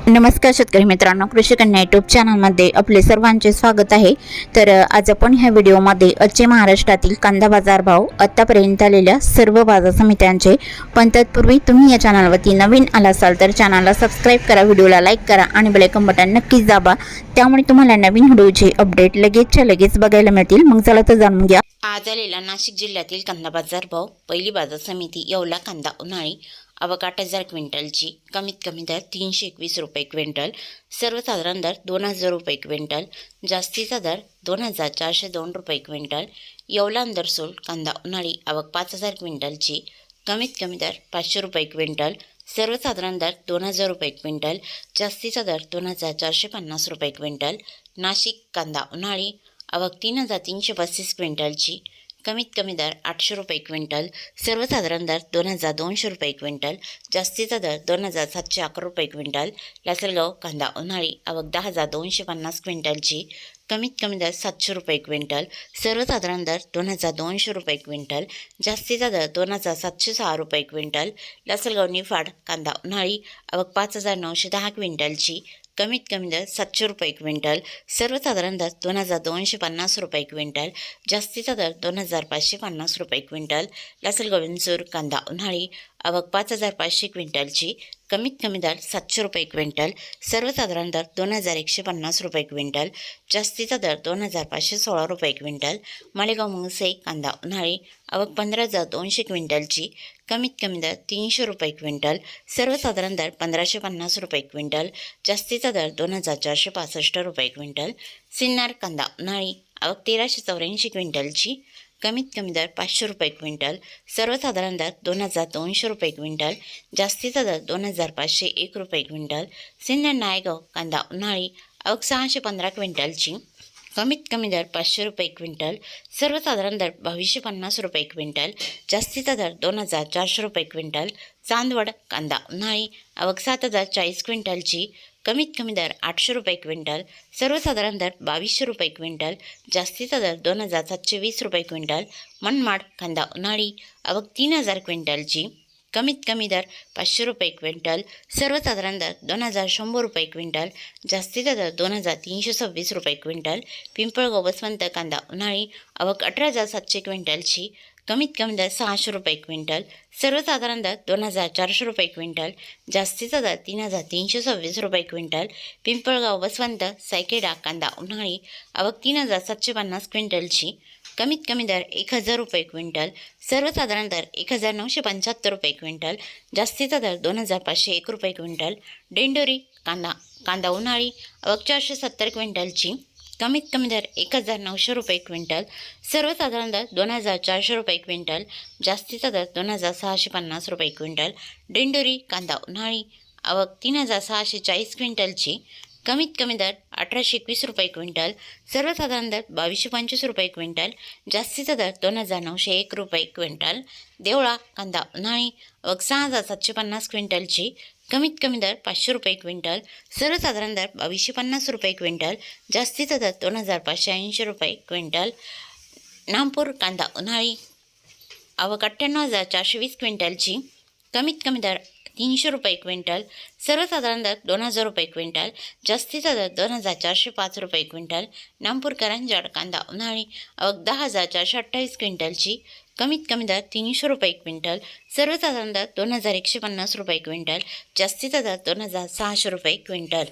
नमस्कार शेतकरी मित्रांनो, कृषी कन्या यूट्यूब चॅनलमध्ये आपले सर्वांचे स्वागत आहे। तर आज आपण ह्या व्हिडिओमध्ये आजचे महाराष्ट्रातील कांदा बाजार भाव, आतापर्यंत आलेल्या सर्व बाजार समित्यांचे, पण तत्पूर्वी तुम्ही या चॅनलवरती नवीन आला असाल तर चॅनलला सबस्क्राइब करा, व्हिडिओला लाईक करा आणि बेल आयकॉन बटन नक्कीच दाबा, त्यामुळे तुम्हाला नवीन व्हिडिओचे अपडेट लगेच बघायला मिळतील। मग चला तर जाणून घ्या आज आलेला नाशिक जिल्ह्यातील कांदा बाजार भाव। पहिली बाजार समिती येवला कांदा उन्हाळी आवक 8,000 क्विंटलची, कमीत कमी दर 321 रुपये क्विंटल, सर्वसाधारण दर 2,000 रुपये क्विंटल, जास्तीचा दर 2,402 रुपये क्विंटल। येवला अंदरसूल कांदा उन्हाळी आवक 5,000 क्विंटलची, कमीत कमी दर 500 रुपये क्विंटल, सर्वसाधारण दर 2,000 रुपये क्विंटल, जास्तीचा दर 2,450 रुपये क्विंटल। नाशिक कांदा उन्हाळी आवक 3,335 क्विंटलची, कमीत कमी दर 800 रुपये क्विंटल, सर्वसाधारण दर 2,200 रुपये क्विंटल, जास्तीचा दर 2,711 रुपये क्विंटल। लासलगाव कांदा उन्हाळी आवक 10,250 क्विंटलची, कमीत कमी दर 700 रुपये क्विंटल, सर्वसाधारण दर 2,200 रुपये क्विंटल, जास्तीचा दर 2,706 रुपये क्विंटल। लासलगाव निफाड कांदा उन्हाळी आवक 5,910 क्विंटलची, कमीत कमी दर 700 रुपये क्विंटल, सर्वसाधारण दर 2,250 रुपये क्विंटल, जास्तीचा दर 2,550 रुपये क्विंटल। लासलगाव विंचूर कांदा उन्हाळी आवक 5,500 क्विंटलची, कमीत कमी दर 700 रुपये क्विंटल, सर्वसाधारण दर 2,150 रुपये क्विंटल, जास्तीचा दर 2,516 रुपये क्विंटल। मालेगाव मुंगसे कांदा उन्हाळी आवक 15,200 क्विंटलची, कमीत कमी दर 300 रुपये क्विंटल, सर्वसाधारण दर 1,550 रुपये क्विंटल, जास्तीचा दर 2,465 रुपये क्विंटल। सिन्नर कांदा उन्हाळी आवक 1,384 क्विंटलची, कमीत कमी दर 500 रुपये क्विंटल, सर्वसाधारण दर 2,200 रुपये क्विंटल, जास्तीचा दर 2,501 रुपये क्विंटल। सिन्नर नायगाव कांदा उन्हाळी आवक 615 क्विंटलची, कमीत कमी दर 500 रुपये क्विंटल, सर्वसाधारण दर 2,250 रुपये क्विंटल, जास्तीचा दर 2,400 रुपये क्विंटल। चांदवड कांदा उन्हाळी आवक 7,040 क्विंटलची, कमीत कमी दर 800 रुपये क्विंटल, सर्वसाधारण दर 2,200 रुपये क्विंटल, जास्तीचा दर 2,720 रुपये क्विंटल। मनमाड कांदा उन्हाळी आवक 3,000 क्विंटलची, कमीत कमी दर 500 रुपये क्विंटल, सर्वसाधारण दर 2,100 रुपये क्विंटल, जास्तीचा दर 2,326 रुपये क्विंटल। पिंपळगाव वसंत कांदा उन्हाळी आवक 18,700 क्विंटलची, कमीत कमी दर 600 रुपये क्विंटल, सर्वसाधारण दर 2,400 रुपये क्विंटल, जास्तीचा दर 3,326 रुपये क्विंटल। पिंपळगाव वसंत सायकेडा कांदा उन्हाळी आवक 3,750 क्विंटलची, कमीत कमी दर 1,000 रुपये क्विंटल, सर्वसाधारण दर 1,975 रुपये क्विंटल, जास्तीचा दर 2,501 रुपये क्विंटल। डेंडोरी कांदा उन्हाळी आवक 470 क्विंटलची, कमीत कमी दर 1,900 रुपये क्विंटल, सर्वसाधारण दर 2,400 रुपये क्विंटल, जास्तीचा दर 2,650 रुपये क्विंटल। डेंडोरी कांदा उन्हाळी आवक 3,640 क्विंटलची, कमीत कमी दर 1,821 रुपये क्विंटल, सर्वसाधारण दर 2,225 रुपये क्विंटल, जास्तीचा दर 2,901 रुपये क्विंटल। देवळा कांदा उन्हाळी आवक 6,750 क्विंटलची, कमीत कमी दर 500 रुपये क्विंटल, सर्वसाधारण दर 2,250 रुपये क्विंटल, जास्तीचा दर 2,580 रुपये क्विंटल। नामपूर कांदा उन्हाळी आवक 98,420 क्विंटलची, कमीत कमी दर 300 रुपये क्विंटल, सर्वसाधारण दर 2,000 रुपये क्विंटल, जास्तीचा दर 2,405 रुपये क्विंटल। नामपूर करंजड कांदा उन्हाळी आवक 10,428 क्विंटलची, कमीत कमी दर 300 रुपये क्विंटल, सर्वसाधारण दर 2,150 रुपये क्विंटल, जास्तीचा दर 2,600 रुपये क्विंटल।